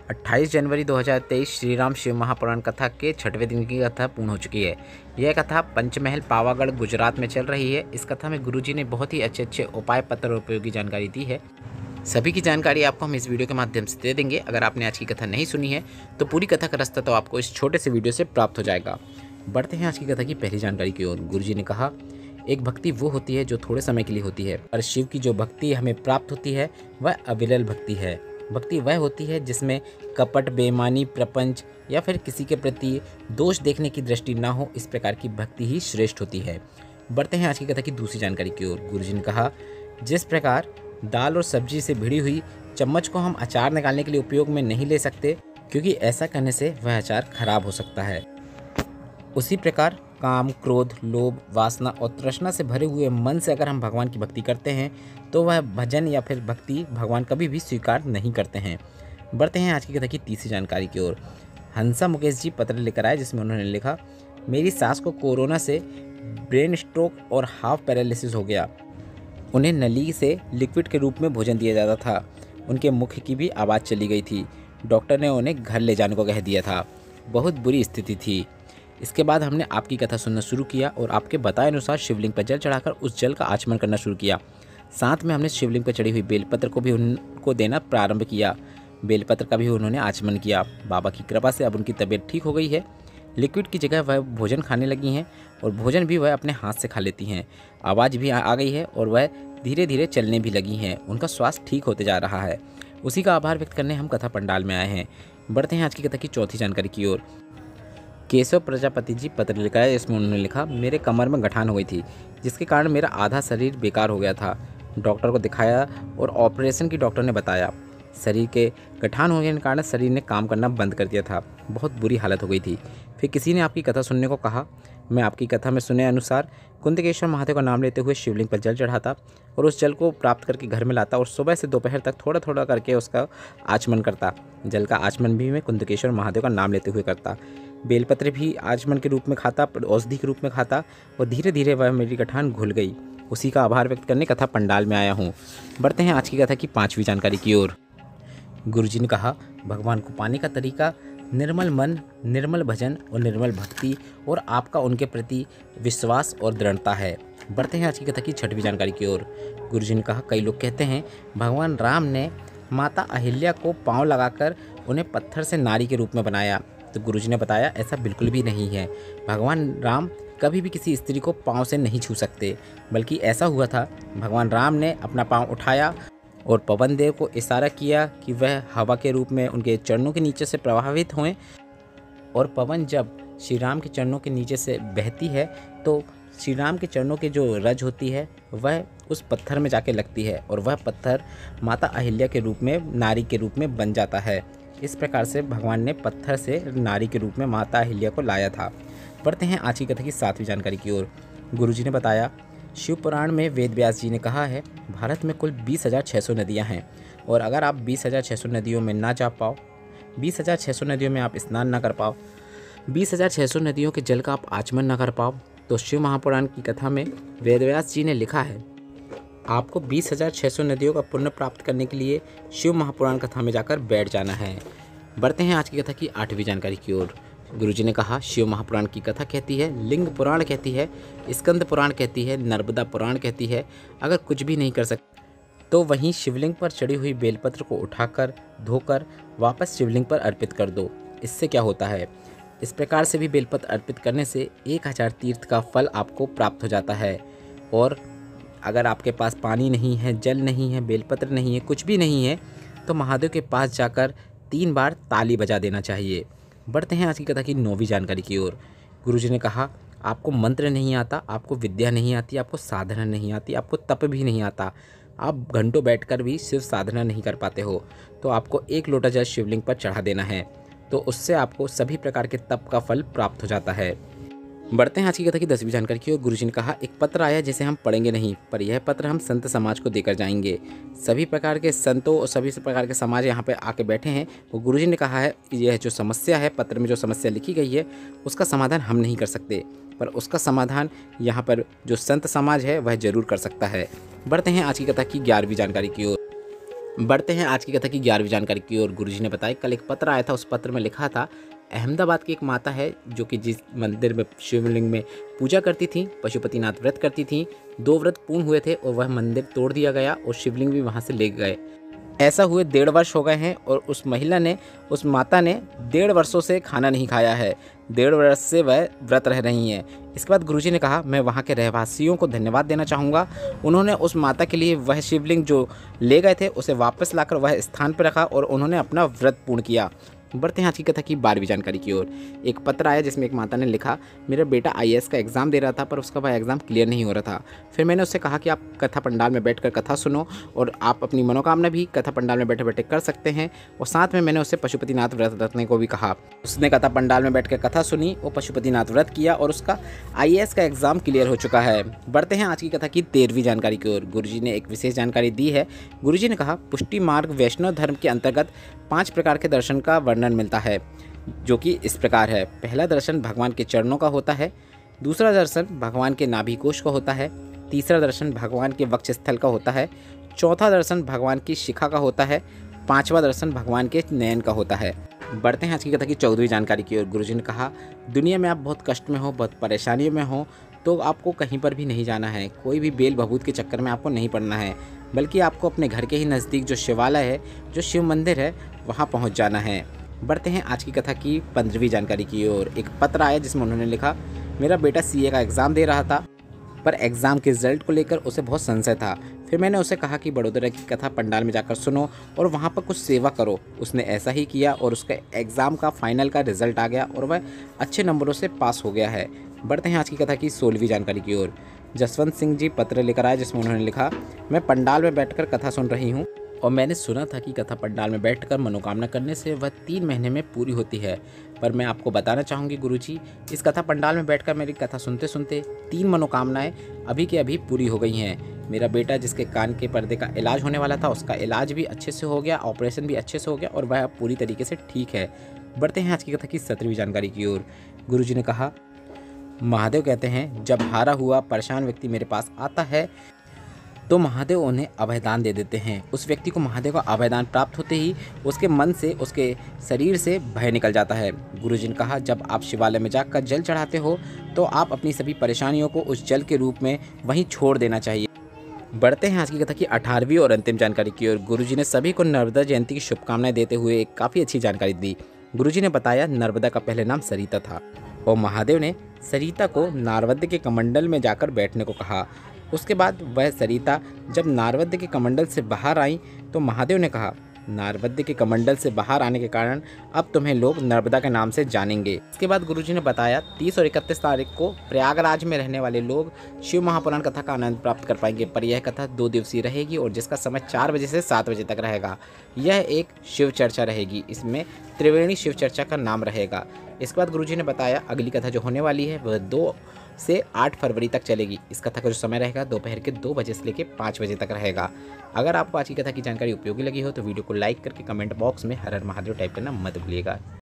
28 जनवरी 2023 श्री राम शिव महापुराण कथा के 6वें दिन की कथा पूर्ण हो चुकी है। यह कथा पंचमहल पावागढ़ गुजरात में चल रही है। इस कथा में गुरुजी ने बहुत ही अच्छे उपाय पत्र और उपयोगी जानकारी दी है। सभी की जानकारी आपको हम इस वीडियो के माध्यम से दे देंगे। अगर आपने आज की कथा नहीं सुनी है तो पूरी कथा का रास्ता तो आपको इस छोटे से वीडियो से प्राप्त हो जाएगा। बढ़ते हैं आज की कथा की पहली जानकारी की ओर। गुरुजी ने कहा, एक भक्ति वो होती है जो थोड़े समय के लिए होती है, पर शिव की जो भक्ति हमें प्राप्त होती है वह अविरल भक्ति है। भक्ति वह होती है जिसमें कपट, बेईमानी, प्रपंच या फिर किसी के प्रति दोष देखने की दृष्टि ना हो। इस प्रकार की भक्ति ही श्रेष्ठ होती है। बढ़ते हैं आज की कथा की दूसरी जानकारी की ओर। गुरुजी ने कहा, जिस प्रकार दाल और सब्जी से भिड़ी हुई चम्मच को हम अचार निकालने के लिए उपयोग में नहीं ले सकते, क्योंकि ऐसा करने से वह अचार खराब हो सकता है, उसी प्रकार काम, क्रोध, लोभ, वासना और तृष्णा से भरे हुए मन से अगर हम भगवान की भक्ति करते हैं तो वह भजन या फिर भक्ति भगवान कभी भी स्वीकार नहीं करते हैं। बढ़ते हैं आज की कथा की तीसरी जानकारी की ओर। हंसा मुकेश जी पत्र लेकर आए, जिसमें उन्होंने लिखा, मेरी सास को कोरोना से ब्रेन स्ट्रोक और हाफ पैरालिसिस हो गया। उन्हें नली से लिक्विड के रूप में भोजन दिया जाता था। उनके मुख की भी आवाज़ चली गई थी। डॉक्टर ने उन्हें घर ले जाने को कह दिया था। बहुत बुरी स्थिति थी। इसके बाद हमने आपकी कथा सुनना शुरू किया और आपके बताए अनुसार शिवलिंग पर जल चढ़ाकर उस जल का आचमन करना शुरू किया। साथ में हमने शिवलिंग पर चढ़ी हुई बेलपत्र को भी उनको देना प्रारंभ किया। बेलपत्र का भी उन्होंने आचमन किया। बाबा की कृपा से अब उनकी तबीयत ठीक हो गई है। लिक्विड की जगह वह भोजन खाने लगी हैं और भोजन भी वह अपने हाथ से खा लेती हैं। आवाज़ भी आ गई है और वह धीरे धीरे चलने भी लगी हैं। उनका स्वास्थ्य ठीक होते जा रहा है। उसी का आभार व्यक्त करने हम कथा पंडाल में आए हैं। बढ़ते हैं आज की कथा की चौथी जानकारी की ओर। केशव प्रजापति जी पत्र लिखा है, इसमें उन्होंने लिखा, मेरे कमर में गठान हो गई थी, जिसके कारण मेरा आधा शरीर बेकार हो गया था। डॉक्टर को दिखाया और ऑपरेशन की डॉक्टर ने बताया। शरीर के गठान होने के कारण शरीर ने काम करना बंद कर दिया था। बहुत बुरी हालत हो गई थी। फिर किसी ने आपकी कथा सुनने को कहा। मैं आपकी कथा में सुने अनुसार कुंदकेश्वर महादेव का नाम लेते हुए शिवलिंग पर जल चढ़ाता और उस जल को प्राप्त करके घर में लाता और सुबह से दोपहर तक थोड़ा थोड़ा करके उसका आचमन करता। जल का आचमन भी मैं कुंदकेश्वर महादेव का नाम लेते हुए करता। बेलपत्र भी आचमन के रूप में खाता, औषधि के रूप में खाता और धीरे धीरे वह मेरी गठान घुल गई। उसी का आभार व्यक्त करने कथा पंडाल में आया हूँ। बढ़ते हैं आज की कथा की पांचवी जानकारी की ओर। गुरुजी ने कहा, भगवान को पाने का तरीका निर्मल मन, निर्मल भजन और निर्मल भक्ति और आपका उनके प्रति विश्वास और दृढ़ता है। बढ़ते हैं आज की कथा की छठवीं जानकारी की ओर। गुरुजी ने कहा, कई लोग कहते हैं भगवान राम ने माता अहिल्या को पाँव लगाकर उन्हें पत्थर से नारी के रूप में बनाया। तो गुरुजी ने बताया, ऐसा बिल्कुल भी नहीं है। भगवान राम कभी भी किसी स्त्री को पाँव से नहीं छू सकते, बल्कि ऐसा हुआ था, भगवान राम ने अपना पाँव उठाया और पवन देव को इशारा किया कि वह हवा के रूप में उनके चरणों के नीचे से प्रभावित हों, और पवन जब श्री राम के चरणों के नीचे से बहती है तो श्री राम के चरणों की जो रज होती है वह उस पत्थर में जाके लगती है और वह पत्थर माता अहिल्या के रूप में, नारी के रूप में बन जाता है। इस प्रकार से भगवान ने पत्थर से नारी के रूप में माता अहिल्या को लाया था। बढ़ते हैं आज की कथा की सातवीं जानकारी की ओर। गुरुजी ने बताया, शिव पुराण में वेद व्यास जी ने कहा है, भारत में कुल 20,600 नदियां हैं और अगर आप 20,600 नदियों में ना जा पाओ, 20,600 नदियों में आप स्नान ना कर पाओ, 20,600 नदियों के जल का आप आचमन ना कर पाओ, तो शिव महापुराण की कथा में वेद व्यास जी ने लिखा है, आपको 20,600 नदियों का पुण्य प्राप्त करने के लिए शिव महापुराण कथा में जाकर बैठ जाना है। बढ़ते हैं आज की कथा की आठवीं जानकारी की ओर। गुरुजी ने कहा, शिव महापुराण की कथा कहती है, लिंग पुराण कहती है, स्कंद पुराण कहती है, नर्मदा पुराण कहती है, अगर कुछ भी नहीं कर सकते तो वहीं शिवलिंग पर चढ़ी हुई बेलपत्र को उठाकर धोकर वापस शिवलिंग पर अर्पित कर दो। इससे क्या होता है, इस प्रकार से भी बेलपत्र अर्पित करने से 1000 तीर्थ का फल आपको प्राप्त हो जाता है। और अगर आपके पास पानी नहीं है, जल नहीं है, बेलपत्र नहीं है, कुछ भी नहीं है, तो महादेव के पास जाकर 3 बार ताली बजा देना चाहिए। बढ़ते हैं आज की कथा की 9वीं जानकारी की ओर। गुरुजी ने कहा, आपको मंत्र नहीं आता, आपको विद्या नहीं आती, आपको साधना नहीं आती, आपको तप भी नहीं आता, आप घंटों बैठकर भी सिर्फ साधना नहीं कर पाते हो, तो आपको 1 लोटा जल शिवलिंग पर चढ़ा देना है, तो उससे आपको सभी प्रकार के तप का फल प्राप्त हो जाता है। बढ़ते हैं आज की कथा की 10वीं जानकारी की ओर। गुरुजी ने कहा, एक पत्र आया जिसे हम पढ़ेंगे नहीं, पर यह पत्र हम संत समाज को देकर जाएंगे। सभी प्रकार के संतों और सभी प्रकार के समाज यहाँ पे आके बैठे हैं। वो गुरुजी ने कहा है, यह जो समस्या है, पत्र में जो समस्या लिखी गई है, उसका समाधान हम नहीं कर सकते, पर उसका समाधान यहाँ पर जो संत समाज है वह जरूर कर सकता है। बढ़ते हैं आज की कथा की 11वीं जानकारी की ओर। बढ़ते हैं आज की कथा की 11वीं जानकारी की ओर। गुरुजी ने बताया कल एक पत्र आया था, उस पत्र में लिखा था अहमदाबाद की एक माता है जो कि जिस मंदिर में शिवलिंग में पूजा करती थी, पशुपतिनाथ व्रत करती थी। 2 व्रत पूर्ण हुए थे और वह मंदिर तोड़ दिया गया और शिवलिंग भी वहाँ से ले गए। ऐसा हुए 1.5 वर्ष हो गए हैं और उस माता ने 1.5 वर्षों से खाना नहीं खाया है। 1.5 वर्ष से वह व्रत रह रही हैं। इसके बाद गुरुजी ने कहा मैं वहाँ के रहवासियों को धन्यवाद देना चाहूँगा। उन्होंने उस माता के लिए वह शिवलिंग जो ले गए थे उसे वापस लाकर वह स्थान पर रखा और उन्होंने अपना व्रत पूर्ण किया। बढ़ते हैं आज की कथा की 12वीं जानकारी की ओर। एक पत्र आया जिसमें एक माता ने लिखा मेरा बेटा आईएएस का एग्ज़ाम दे रहा था पर उसका वह एग्ज़ाम क्लियर नहीं हो रहा था। फिर मैंने उससे कहा कि आप कथा पंडाल में बैठकर कथा सुनो और आप अपनी मनोकामना भी कथा पंडाल में बैठे बैठे कर सकते हैं। और साथ में मैंने उससे पशुपतिनाथ व्रत रखने को भी कहा। उसने कथा पंडाल में बैठकर कथा सुनी और पशुपतिनाथ व्रत किया और उसका आईएएस का एग्ज़ाम क्लियर हो चुका है। बढ़ते हैं आज की कथा की 13वीं जानकारी की ओर। गुरुजी ने एक विशेष जानकारी दी है। गुरुजी ने कहा पुष्टि मार्ग वैष्णव धर्म के अंतर्गत 5 प्रकार के दर्शन का वर्णन मिलता है, जो कि इस प्रकार है। पहला दर्शन भगवान के चरणों का होता है, दूसरा दर्शन भगवान के नाभि कोश का होता है, तीसरा दर्शन भगवान के वक्षस्थल का होता है, चौथा दर्शन भगवान की शिखा का होता है, 5वां दर्शन भगवान के नयन का होता है। बढ़ते हैं आज की कथा की 14वीं जानकारी की ओर। गुरुजी ने कहा दुनिया में आप बहुत कष्ट में हो, बहुत परेशानियों में हो तो आपको कहीं पर भी नहीं जाना है। कोई भी बेल भभूत के चक्कर में आपको नहीं पड़ना है, बल्कि आपको अपने घर के ही नज़दीक जो शिवालय है, जो शिव मंदिर है, वहाँ पहुँच जाना है। बढ़ते हैं आज की कथा की 15वीं जानकारी की ओर। एक पत्र आया जिसमें उन्होंने लिखा मेरा बेटा सीए का एग्ज़ाम दे रहा था पर एग्ज़ाम के रिज़ल्ट को लेकर उसे बहुत संशय था। फिर मैंने उसे कहा कि बड़ोदरा की कथा पंडाल में जाकर सुनो और वहाँ पर कुछ सेवा करो। उसने ऐसा ही किया और उसका एग्ज़ाम का फाइनल का रिज़ल्ट आ गया और वह अच्छे नंबरों से पास हो गया है। बढ़ते हैं आज की कथा की 16वीं जानकारी की ओर। जसवंत सिंह जी पत्र लेकर आए जिसमें उन्होंने लिखा मैं पंडाल में बैठकर कथा सुन रही हूँ और मैंने सुना था कि कथा पंडाल में बैठकर मनोकामना करने से वह 3 महीने में पूरी होती है। पर मैं आपको बताना चाहूँगी गुरुजी, इस कथा पंडाल में बैठकर मेरी कथा सुनते सुनते 3 मनोकामनाएं अभी के अभी पूरी हो गई हैं। मेरा बेटा जिसके कान के पर्दे का इलाज होने वाला था उसका इलाज भी अच्छे से हो गया, ऑपरेशन भी अच्छे से हो गया और वह पूरी तरीके से ठीक है। बढ़ते हैं आज की कथा की 17वीं जानकारी की ओर। गुरुजी ने कहा महादेव कहते हैं जब हारा हुआ परेशान व्यक्ति मेरे पास आता है तो महादेव उन्हें अभयदान दे देते हैं। उस व्यक्ति को महादेव का अभयदान प्राप्त होते ही उसके मन से, उसके शरीर से भय निकल जाता है। गुरुजी ने कहा जब आप शिवालय में जाकर जल चढ़ाते हो तो आप अपनी सभी परेशानियों को उस जल के रूप में वहीं छोड़ देना चाहिए। बढ़ते हैं आज की कथा की 18वीं और अंतिम जानकारी की ओर। गुरुजी ने सभी को नर्मदा जयंती की शुभकामनाएं देते हुए एक काफ़ी अच्छी जानकारी दी। गुरुजी ने बताया नर्मदा का पहले नाम सरिता था और महादेव ने सरिता को नारवद्य के कमंडल में जाकर बैठने को कहा। उसके बाद वह सरिता जब नारवद्य के कमंडल से बाहर आई तो महादेव ने कहा नारवद्य के कमंडल से बाहर आने के कारण अब तुम्हें लोग नर्मदा के नाम से जानेंगे। इसके बाद गुरुजी ने बताया 30 और 31 तारीख को प्रयागराज में रहने वाले लोग शिव महापुराण कथा का आनंद प्राप्त कर पाएंगे। पर यह कथा 2 दिवसीय रहेगी और जिसका समय 4 बजे से 7 बजे तक रहेगा। यह एक शिव चर्चा रहेगी, इसमें त्रिवेणी शिव चर्चा का नाम रहेगा। इसके बाद गुरुजी ने बताया अगली कथा जो होने वाली है वह 2 से 8 फरवरी तक चलेगी। इस कथा का जो समय रहेगा दोपहर के 2 बजे से लेकर 5 बजे तक रहेगा। अगर आपको आज की कथा की जानकारी उपयोगी लगी हो तो वीडियो को लाइक करके कमेंट बॉक्स में हर हर महादेव टाइप करना मत भूलिएगा।